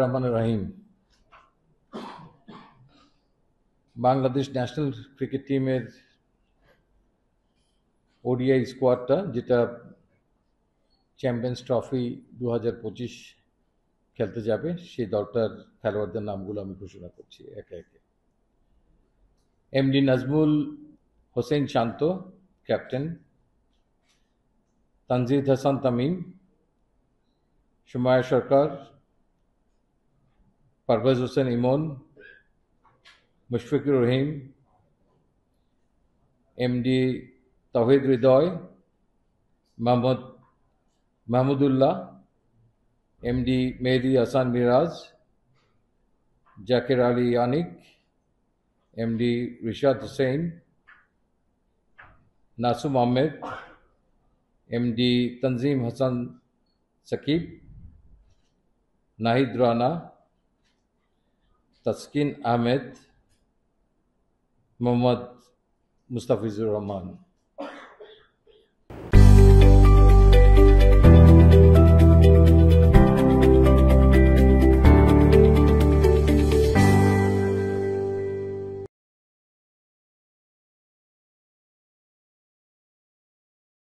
রহমান রহিম। Bangladesh national cricket টিমের ODI স্কোয়াডটা, যেটা champions trophy 2025 খেলতে যাবে, সেই দলটার খেলোয়াড়দের নামগুলো আমি ঘোষণা করছি একে একে। এমডি নাজমুল হোসেন শান্ত, ক্যাপ্টেন। তানজিদ হাসান তামিম, সুমায়া সরকার, পারভেজ হোসেন ইমন, মুশফিকুর রহিম, এমডি তাওহিদ হৃদয়, মাহমুদুল্লাহ, এমডি মেহেদি হাসান মিরাজ, জাকের আলী আনিক, এমডি রিশাদ হুসেন, নাসুম আহমেদ, এমডি তনজিম হাসান সাকিব, নাহিদ রানা, তাসকিন আহমেদ, মোহাম্মদ মুস্তাফিজুর রহমান।